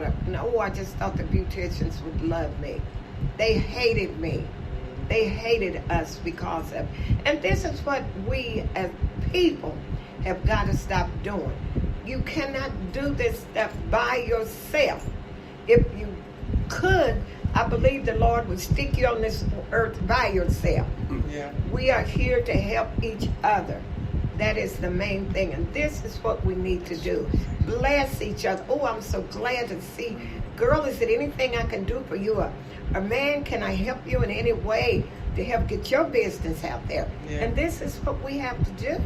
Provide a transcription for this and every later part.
product. No, I just thought the beauticians would love me. They hated me. They hated us because of, and this is what we as people have got to stop doing. You cannot do this stuff by yourself. If you could, I believe the Lord would stick you on this earth by yourself. Yeah. We are here to help each other. That is the main thing, and this is what we need to do. Bless each other. Oh, I'm so glad to see. Girl, is there anything I can do for you? A man, can I help you in any way to help get your business out there? Yeah. And this is what we have to do.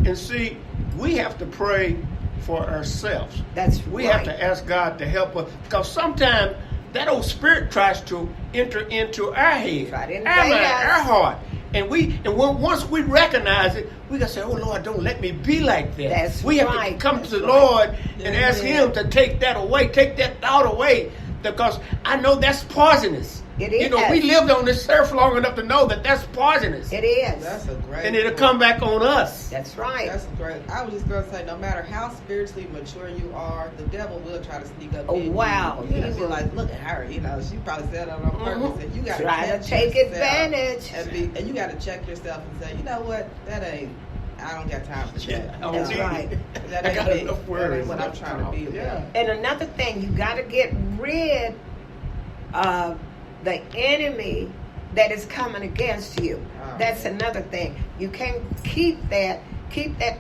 And see, we have to pray for ourselves. That's We right. have to ask God to help us, because sometimes that old spirit tries to enter into our head, Try to our invade mind, us. our heart. Once we recognize it, we gotta say, "Oh Lord, don't let me be like that." That's we have right. to come That's to the right. Lord and Yeah, ask yeah. Him to take that away, take that thought away, because I know that's poisonous. It You know, is. we lived on this earth long enough to know that that's poisonous, It is. That's a great and it'll point. come back on us. That's right. That's great. I was just going to say, no matter how spiritually mature you are, the devil will try to sneak up Oh, in wow. you. He Be will. like, look at her. You know, she probably said that on purpose. And you got Try to catch take yourself advantage. And you got to check yourself and say, you know what? I don't got time for that. I That's don't need right. it. That I ain't got me. enough That worries. ain't what I'm trying to be about. Yeah. And another thing, you got to get rid of the enemy that is coming against you. That's another thing. You can't keep that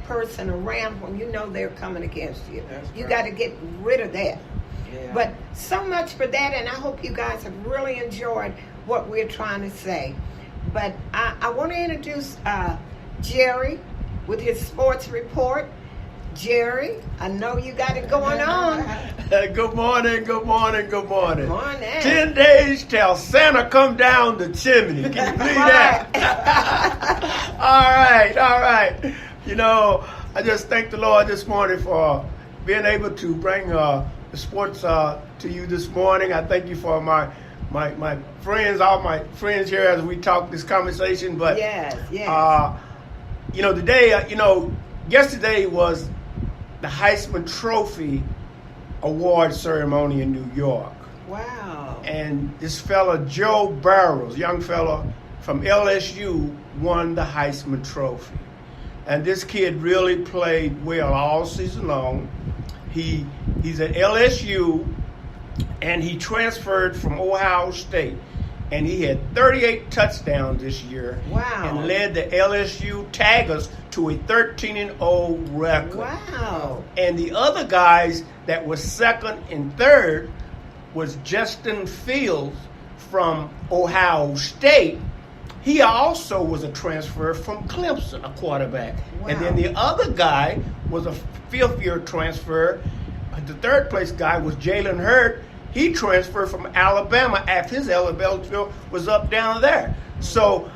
person around when you know they're coming against you. That's You right. got to get rid of that. Yeah. But so much for that, and I hope you guys have really enjoyed what we're trying to say. But I want to introduce Jerry with his sports report. Jerry, I know you got it going on. Good morning, good morning, good morning. Morning. 10 days till Santa come down the chimney. Can you believe that? All right. You know, I just thank the Lord this morning for being able to bring the sports to you this morning. I thank you for my friends, all my friends here as we talk this conversation. But Yes. you know, today, yesterday was the Heisman Trophy award ceremony in New York. Wow. And this fella, Joe Burrows, young fella from LSU, won the Heisman Trophy. And this kid really played well all season long. He's at LSU, and he transferred from Ohio State. And he had 38 touchdowns this year. Wow. And led the LSU Tigers to a 13-0 record. Wow. And the other guys that were second and third was Justin Fields from Ohio State. He also was a transfer from Clemson, a quarterback. Wow. And then the other guy was a fifth-year transfer. The third place guy was Jalen Hurts. He transferred from Alabama after his eligibility was up down there. So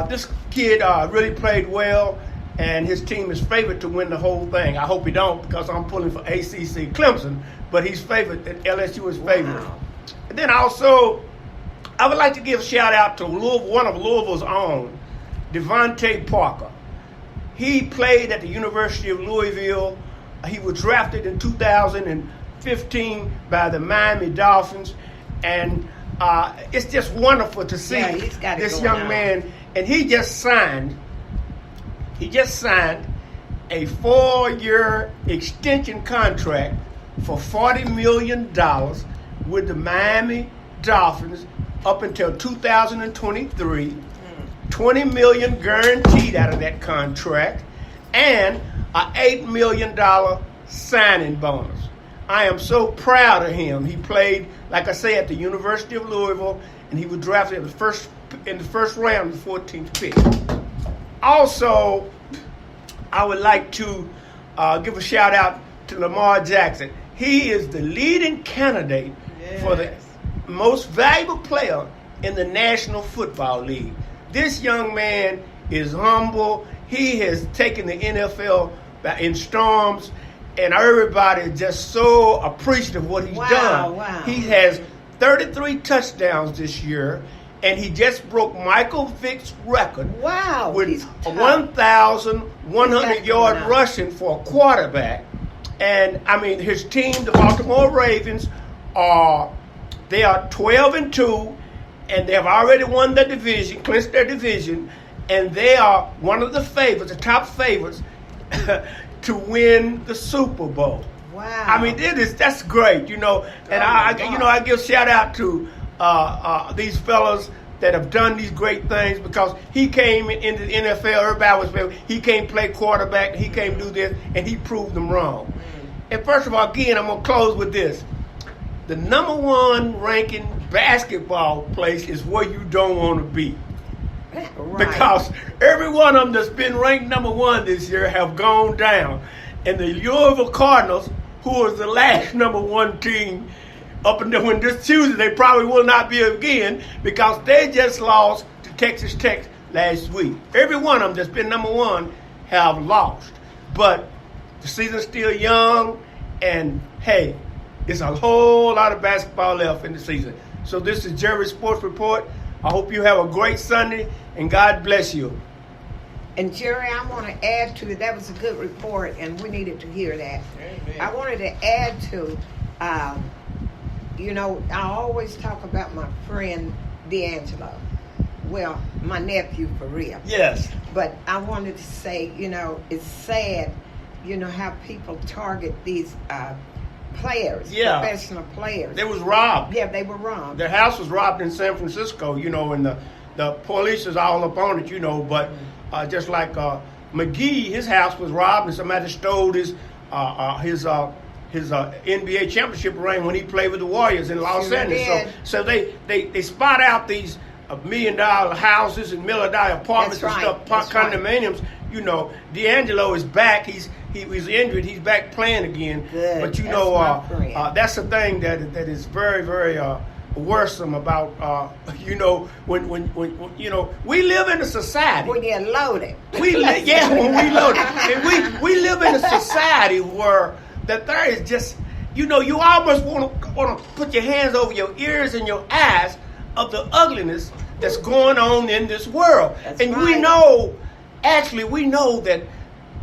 this kid really played well, and his team is favored to win the whole thing. I hope he don't, because I'm pulling for ACC Clemson, but he's favored. LSU is favored. Wow. And then also, I would like to give a shout out to one of Louisville's own, Devontae Parker. He played at the University of Louisville. He was drafted in 2015 by the Miami Dolphins, and it's just wonderful to see he's got it this going young on. man. And he just signed a 4-year extension contract for $40 million with the Miami Dolphins up until 2023. $20 million guaranteed out of that contract, and an $8 million signing bonus. I am so proud of him. He played, like I say, at the University of Louisville, and he was drafted in the first round, the 14th pick. Also, I would like to give a shout out to Lamar Jackson. He is the leading candidate for the most valuable player in the National Football League. This young man is humble. He has taken the NFL in storms, and everybody is just so appreciative of what he's done. Wow. He has 33 touchdowns this year, and he just broke Michael Vick's record Wow. with He's a tough. 1,100 yard rushing for a quarterback. And I mean, his team, the Baltimore Ravens, they are 12-2, and they have already won their division, clinched their division, and they are one of the favorites, the top favorites, to win the Super Bowl. Wow. I mean, that's great, you know. And I give shout out to these fellas that have done these great things, because he came into the NFL. Everybody was saying he can't play quarterback, he can't do this, and he proved them wrong. And first of all, again, I'm gonna close with this: the number one ranking basketball place is where you don't want to be. Right. Because every one of them that's been ranked number one this year have gone down. And the Louisville Cardinals, who was the last number one team up until when this Tuesday, they probably will not be again, because they just lost to Texas Tech last week. Every one of them that's been number one have lost. But the season's still young, and hey, it's a whole lot of basketball left in the season. So this is Jerry's Sports Report. I hope you have a great Sunday, and God bless you. And Jerry, I want to add to it. That was a good report, and we needed to hear that. Amen. I wanted to add to, you know, I always talk about my friend D'Angelo. Well, my nephew for real. Yes. But I wanted to say, you know, it's sad, you know, how people target these players, Yeah. professional players. They was robbed. Yeah, they were wrong. Their house was robbed in San Francisco, you know, and the police is all up on it, you know. But just like McGee, his house was robbed, and somebody stole his NBA championship ring when he played with the Warriors in Los Sure Angeles. did. So they spot out these $1 million houses and $1 million apartments That's and right. stuff, That's right. condominiums. You know, D'Angelo is back. He was injured. He's back playing again. Good. But you That's know, my friend. that's the thing that is very, very worrisome about. You know, when you know, we live in a society. When you're loaded. When we load it, and we live in a society where that there is just, you know, you almost want to put your hands over your ears and your eyes of the ugliness that's going on in this world. That's and right. we know that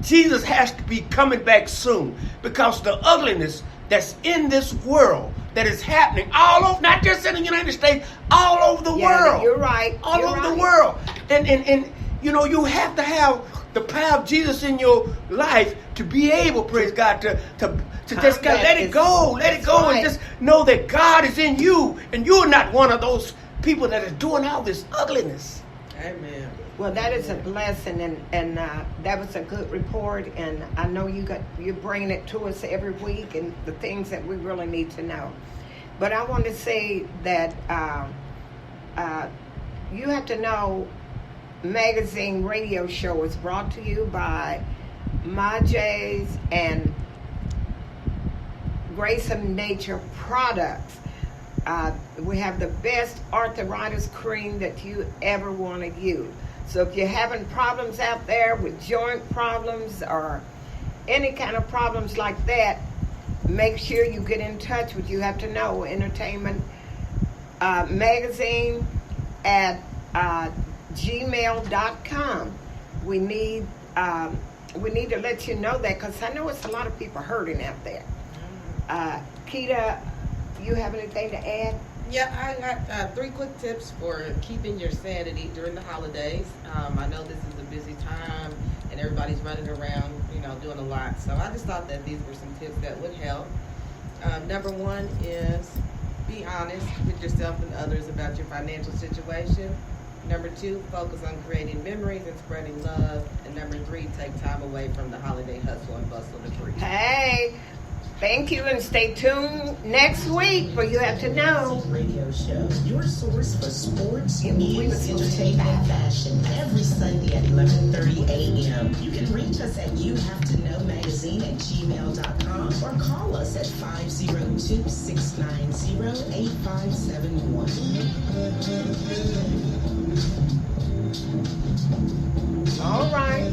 Jesus has to be coming back soon, because the ugliness that's in this world that is happening all over, not just in the United States, all over the world. You're right. All You're over right. the world. And you know, you have to have the power of Jesus in your life to be able, praise God, to just let it go. Let it go, and just know that God is in you, and you're not one of those people that is doing all this ugliness. Amen. Well, that is a blessing, and that was a good report, and I know you're bringing it to us every week, and the things that we really need to know. But I want to say that You Have to Know magazine radio show is brought to you by Majays and Grace of Nature products. We have the best arthritis cream that you ever want to use. So if you're having problems out there with joint problems or any kind of problems like that, make sure you get in touch with You Have to Know Entertainment magazine at gmail.com. We need to let you know that, because I know it's a lot of people hurting out there. Keita, you have anything to add? Yeah, I got 3 quick tips for keeping your sanity during the holidays. I know this is a busy time and everybody's running around, doing a lot. So I just thought that these were some tips that would help. Number 1 is be honest with yourself and others about your financial situation. Number 2, focus on creating memories and spreading love. And number 3, take time away from the holiday hustle and bustle of the Hey, thank you, and stay tuned next week for You Have to Know. Radio show, your source for sports, news, entertainment, and fashion. Every Sunday at 11:30 a.m. You can reach us at youvetoKnowMagazine@gmail.com or call us at 502-690-8571. All right.